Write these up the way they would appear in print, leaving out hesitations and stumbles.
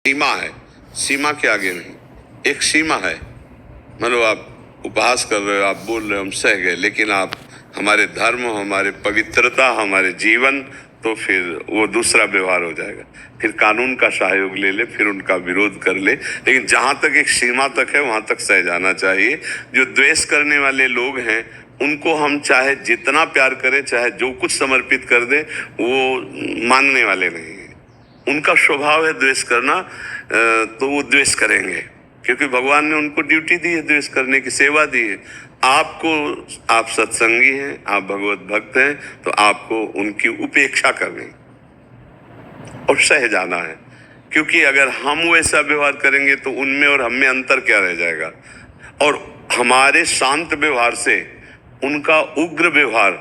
सीमा है, सीमा के आगे नहीं। एक सीमा है, मतलब आप उपहास कर रहे हो, आप बोल रहे हो, हम सह गए, लेकिन आप हमारे धर्म, हमारे पवित्रता, हमारे जीवन, तो फिर वो दूसरा व्यवहार हो जाएगा। फिर कानून का सहयोग ले ले, फिर उनका विरोध कर ले, लेकिन जहां तक एक सीमा तक है वहां तक सह जाना चाहिए। जो द्वेष करने वाले लोग हैं उनको हम चाहे जितना प्यार करें, चाहे जो कुछ समर्पित कर दें, वो मानने वाले नहीं है। उनका स्वभाव है द्वेष करना, तो वो द्वेष करेंगे, क्योंकि भगवान ने उनको ड्यूटी दी है द्वेष करने की, सेवा दी है। आपको, आप सत्संगी हैं, आप भगवत भक्त हैं, तो आपको उनकी उपेक्षा करनी और सह जाना है। क्योंकि अगर हम वैसा व्यवहार करेंगे तो उनमें और हम में अंतर क्या रह जाएगा। और हमारे शांत व्यवहार से उनका उग्र व्यवहार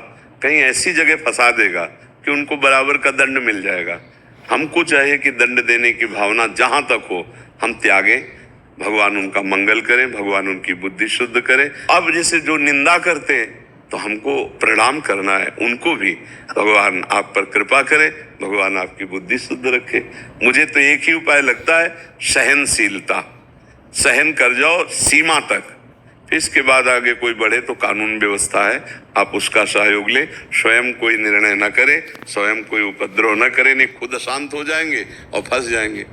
कहीं ऐसी जगह फंसा देगा कि उनको बराबर का दंड मिल जाएगा। हमको चाहिए कि दंड देने की भावना जहां तक हो हम त्यागें, भगवान उनका मंगल करें, भगवान उनकी बुद्धि शुद्ध करें। अब जैसे जो निंदा करते हैं तो हमको प्रणाम करना है उनको भी, भगवान आप पर कृपा करे, भगवान आपकी बुद्धि शुद्ध रखे। मुझे तो एक ही उपाय लगता है, सहनशीलता। सहन कर जाओ सीमा तक, फिर इसके बाद आगे कोई बढ़े तो कानून व्यवस्था है, आप उसका सहयोग ले। स्वयं कोई निर्णय न करे, स्वयं कोई उपद्रव न करे, नहीं खुद अशांत हो जाएंगे और फंस जाएंगे।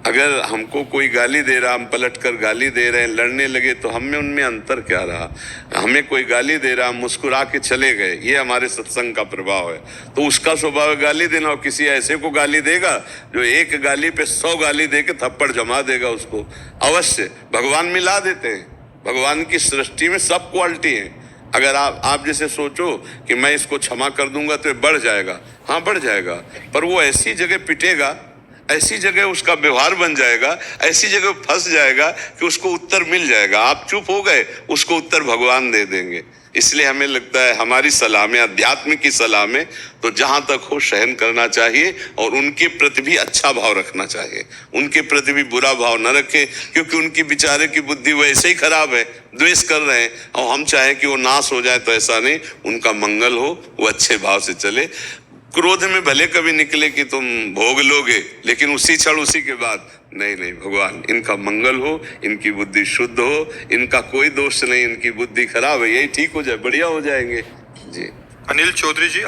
अगर हमको कोई गाली दे रहा, हम पलट कर गाली दे रहे हैं, लड़ने लगे, तो हम में उनमें अंतर क्या रहा। हमें कोई गाली दे रहा, मुस्कुरा के चले गए, ये हमारे सत्संग का प्रभाव है। तो उसका स्वभाव है गाली देना, और किसी ऐसे को गाली देगा जो एक गाली पे 100 गाली दे के थप्पड़ जमा देगा उसको। अवश्य भगवान मिला देते हैं, भगवान की सृष्टि में सब क्वालिटी है। अगर आप जैसे सोचो कि मैं इसको क्षमा कर दूंगा तो बढ़ जाएगा, हाँ बढ़ जाएगा, पर वो ऐसी जगह पिटेगा, ऐसी जगह उसका व्यवहार बन जाएगा, ऐसी जगह फंस जाएगा कि उसको उत्तर मिल जाएगा। आप चुप हो गए, उसको उत्तर भगवान दे देंगे। इसलिए हमें लगता है हमारी सलाह में, अध्यात्म की सलाह में, तो जहां तक हो सहन करना चाहिए और उनके प्रति भी अच्छा भाव रखना चाहिए, उनके प्रति भी बुरा भाव न रखें, क्योंकि उनकी बेचारे की बुद्धि वैसे ही खराब है, द्वेष कर रहे हैं, और हम चाहें कि वो नाश हो जाए तो ऐसा नहीं, उनका मंगल हो, वो अच्छे भाव से चले। क्रोध में भले कभी निकले कि तुम भोग लोगे, लेकिन उसी क्षण उसी के बाद नहीं नहीं, भगवान इनका मंगल हो, इनकी बुद्धि शुद्ध हो, इनका कोई दोष नहीं, इनकी बुद्धि खराब है, यही ठीक हो जाए, बढ़िया हो जाएंगे जी। अनिल चौधरी जी।